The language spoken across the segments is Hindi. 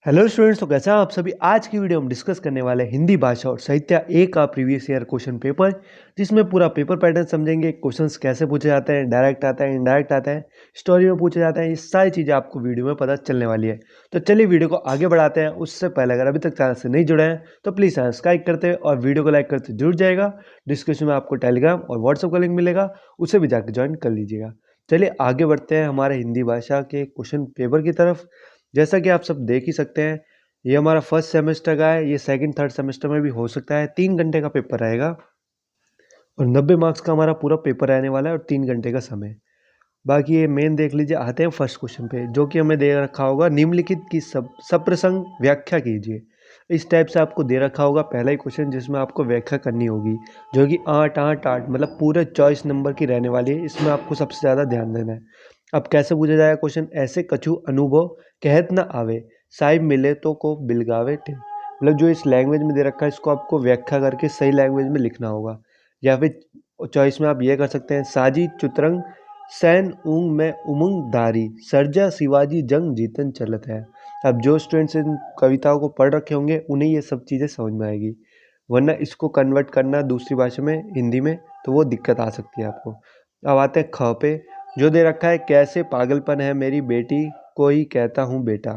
हेलो स्टूडेंट्स, तो कैसे हैं आप सभी। आज की वीडियो हम डिस्कस करने वाले हैं हिंदी भाषा और साहित्य ए का प्रीवियस ईयर क्वेश्चन पेपर, जिसमें पूरा पेपर पैटर्न समझेंगे। क्वेश्चंस कैसे पूछे जाते हैं, डायरेक्ट आता है, इनडायरेक्ट आता है, स्टोरी में पूछे जाते हैं, ये सारी चीज़ें आपको वीडियो में पता चलने वाली है। तो चलिए वीडियो को आगे बढ़ाते हैं। उससे पहले अगर अभी तक चैनल से नहीं जुड़े हैं तो प्लीज़ सब्सक्राइब करते और वीडियो को लाइक करते जुड़ जाएगा। डिस्क्रिप्शन में आपको टेलीग्राम और व्हाट्सअप का लिंक मिलेगा, उसे भी जाकर ज्वाइन कर लीजिएगा। चलिए आगे बढ़ते हैं हमारे हिंदी भाषा के क्वेश्चन पेपर की तरफ। जैसा कि आप सब देख ही सकते हैं, ये हमारा फर्स्ट सेमेस्टर का है। ये सेकंड थर्ड सेमेस्टर में भी हो सकता है। 3 घंटे का पेपर रहेगा और 90 मार्क्स का हमारा पूरा पेपर रहने वाला है और 3 घंटे का समय। बाकी ये मेन देख लीजिए। आते हैं फर्स्ट क्वेश्चन पे, जो कि हमें दे रखा होगा, निम्नलिखित की सप्रसंग व्याख्या कीजिए। इस टाइप से आपको दे रखा होगा पहला ही क्वेश्चन, जिसमें आपको व्याख्या करनी होगी, जो कि 8 मतलब पूरे चॉइस नंबर की रहने वाली है। इसमें आपको सबसे ज़्यादा ध्यान देना है। अब कैसे पूछा जाएगा क्वेश्चन, ऐसे कछु अनुभव कहत न आवे, साहिब मिले तो को बिलगावे टे। मतलब जो इस लैंग्वेज में दे रखा है, इसको आपको व्याख्या करके सही लैंग्वेज में लिखना होगा। या फिर चॉइस में आप ये कर सकते हैं, साजी चुतरंग सैन ऊंग में उमंग धारी, सर्जा शिवाजी जंग जीतन चलत है। अब जो स्टूडेंट्स इन कविताओं को पढ़ रखे होंगे उन्हें ये सब चीज़ें समझ में आएगी, वरना इसको कन्वर्ट करना दूसरी भाषा में, हिंदी में, तो वो दिक्कत आ सकती है आपको। अब आते हैं ख पे, जो दे रखा है, कैसे पागलपन है मेरी बेटी को ही कहता हूँ बेटा,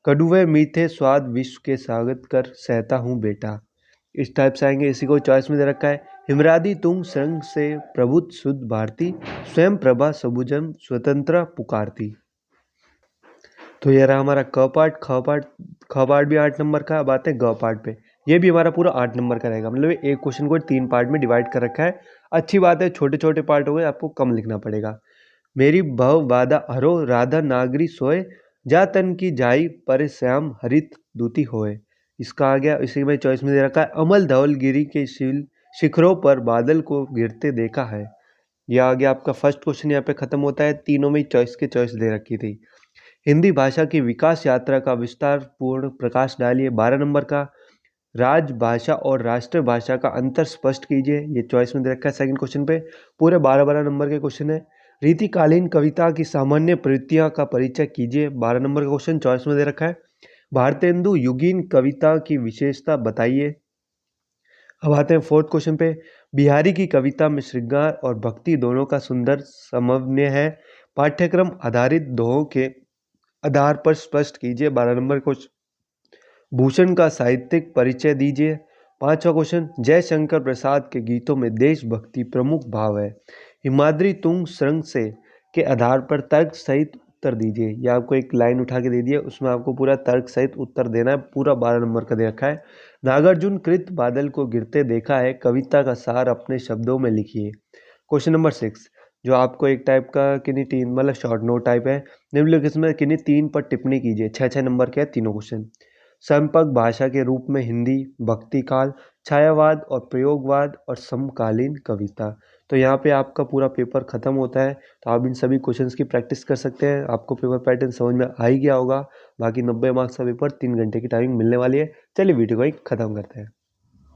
कड़वे मीठे स्वाद विश्व के स्वागत कर सहता हूँ बेटा। इस टाइप से आएंगे। इसी को चॉइस में दे रखा है, हिमरादी तुंग संग से प्रभुत शुद्ध भारती, स्वयं प्रभा सबुजन स्वतंत्र पुकारती। तो ये रहा हमारा क पार्ट। ख पार्ट भी 8 नंबर का। अब आते हैं ग पार्ट पे। ये भी हमारा पूरा 8 नंबर का रहेगा। मतलब एक क्वेश्चन को 3 पार्ट में डिवाइड कर रखा है। अच्छी बात है, छोटे छोटे पार्ट हो गए, आपको कम लिखना पड़ेगा। मेरी भव वादा हरो राधा नागरी सोए, जा तन की जाई पर श्याम हरित दूती होए। इसका आ गया। इसी में चॉइस में दे रखा है, अमल धवल गिरी के शिखरों पर बादल को गिरते देखा है। यह आ गया आपका फर्स्ट क्वेश्चन। यहाँ पे खत्म होता है। तीनों में चॉइस के चॉइस दे रखी थी। हिंदी भाषा की विकास यात्रा का विस्तार पूर्ण प्रकाश डालिए, 12 नंबर का। राजभाषा और राष्ट्रभाषा का अंतर स्पष्ट कीजिए, ये चॉइस में दे रखा है सेकंड क्वेश्चन पे। पूरे 12-12 नंबर के क्वेश्चन है। रीतिकालीन कविता की सामान्य प्रवृत्तियां का परिचय कीजिए, 12 नंबर का क्वेश्चन चॉइस में दे रखा है। भारतेंदु युगीन कविता की विशेषता बताइए। अब आते हैं फोर्थ क्वेश्चन पे, बिहारी की कविता में श्रृंगार और भक्ति दोनों का सुंदर समन्वय है, पाठ्यक्रम आधारित दोहों के आधार पर स्पष्ट कीजिए, 12 नंबर क्वेश्चन। भूषण का साहित्यिक परिचय दीजिए। पांचवा क्वेश्चन, जयशंकर प्रसाद के गीतों में देशभक्ति प्रमुख भाव है, हिमाद्री तुंग श्रृंग से के आधार पर तर्क सहित उत्तर दीजिए। यह आपको एक लाइन उठा के दे दिया, उसमें आपको पूरा तर्क सहित उत्तर देना है। पूरा 12 नंबर का दे रखा है। नागार्जुन कृत बादल को गिरते देखा है, कविता का सार अपने शब्दों में लिखिए। क्वेश्चन नंबर 6, जो आपको एक टाइप का किन्हीं 3 मतलब शॉर्ट नोट टाइप है। निम्नलिखित में किन्हीं 3 पर टिप्पणी कीजिए। 6-6 नंबर के है तीनों क्वेश्चन। संपर्क भाषा के रूप में हिंदी, भक्ति काल, छायावाद और प्रयोगवाद और समकालीन कविता। तो यहाँ पे आपका पूरा पेपर खत्म होता है। तो आप इन सभी क्वेश्चंस की प्रैक्टिस कर सकते हैं। आपको पेपर पैटर्न समझ में आ ही गया होगा। बाकी 90 मार्क्स का पेपर, 3 घंटे की टाइमिंग मिलने वाली है। चलिए वीडियो को ही खत्म करते हैं।